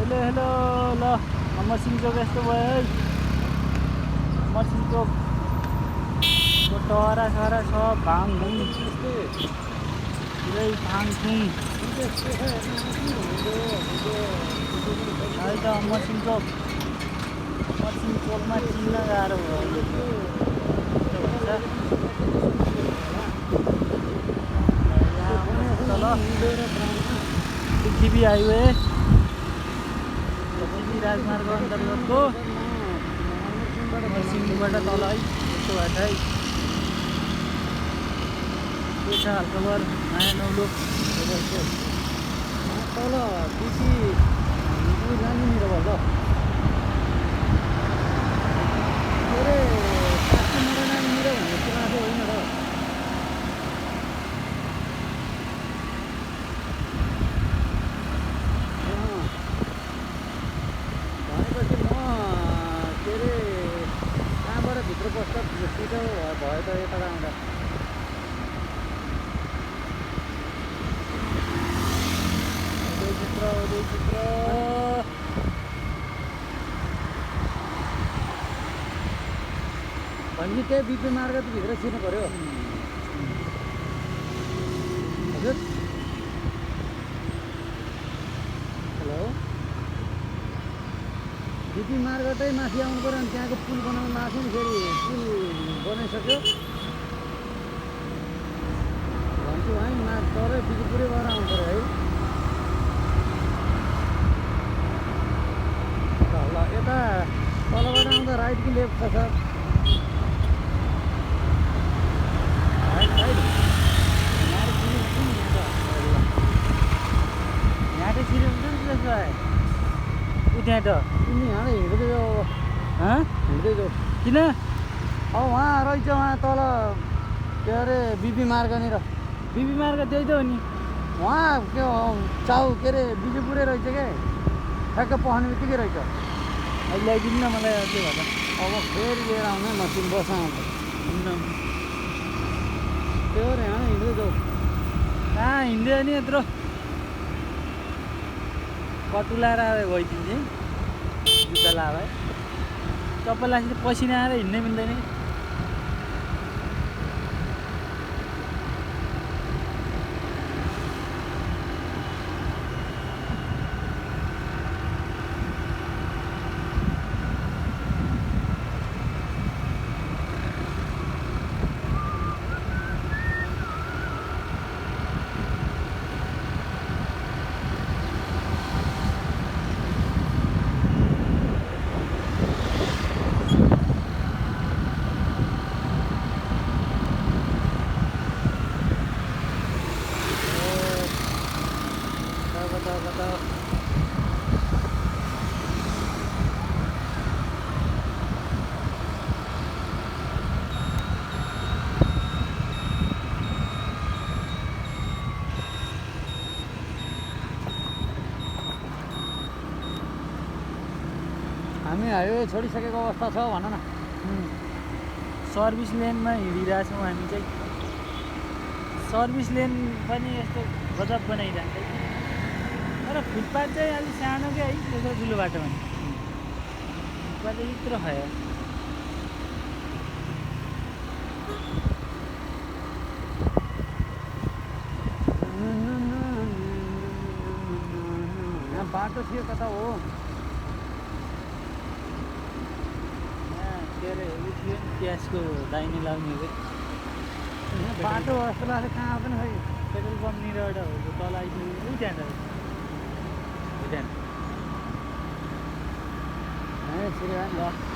hello hello ल मसिनचोक यस्तो भयो है मसिनचोक टहरा छहरा सब भाङभुङ पुरै भाङथुङ अहिले त मसिनचोकमा चिन्न गाह्रो भयो पृथ्वी हाइवे पृथ्वी राजमार्ग अन्तर्गतको मसिनबाट तल है यस्तो बाटो है के छ हालखबर नयाँ नौलो तल बिपी नानीनिर भयो के अरे कास्टमर नानीनिर भन्ने कुरा चाहिँ होइन र भनेपछि म के अरे कहाँबाट भित्र बस्दा छिटो भयो त यता आउँदा भनेपछि त्यही बिपी मार्ग भित्र छिर्नु पर्यो हजुर हेलो बिपी मार्ग चाहिँ माथि आउनु पर्यो अनि त्यहाँको पुल बनाउनु लाग्छ नि फेरि पुल बनाइसक्यो भन्छु है तलै बिजुपुरै भएर आउनु पर्यो है ल यता तलबाट आउँदा राइट कि लेफ्ट छ सर यहाँ चाहिँ छिटो हुन्छ नि त्यसो भए ऊ त्यहाँ त तिमी यहाँ हिँड्दै जाऊ हिँड्दै जाऊ किन अब उहाँ रहेछ उहाँ तल के अरे बिपी मार्गनिर बिपी मार्ग त्यही त हो नि उहाँ के चाउ के अरे बिजुपुरै रहेछ क्या ठ्याक्क पखाउने बित्तिकै रहेछ अहिले ल्याइदिनु न मलाई त्यो भएर अब फेरि लिएर आउने मसिन बसा आउँछ त्यो भएर यहाँ हिँड्दै जाऊ कहाँ हिँड्दै नि यत्रो कटुलाएर गइदिन्छ जुत्ता लाएर चप्पल लासी त पसिना आएर हिँड्नै मिल्दैन हामी हाइवे छोडिसकेको अवस्था छ भन न सर्भिस लेनमा हिँडिरहेछौँ हामी चाहिँ सर्भिस लेन पनि यस्तो गजब बनाइरहन्छ तर फुटपाथ चाहिँ अलिक सानो क्या है त्यत्रो ठुलो बाटोमा फुटपाथ चाहिँ यत्रो खायो यहाँ बाटो थियो कता हो के अरे उ थियो नि ग्यासको दाहिने लाउने हो बाटो जस्तो लाग्छ कहाँ पनि खै पेट्रोल पम्पनिर एउटा हो तल आइपुग्यो उ त्यहाँ छिरे ल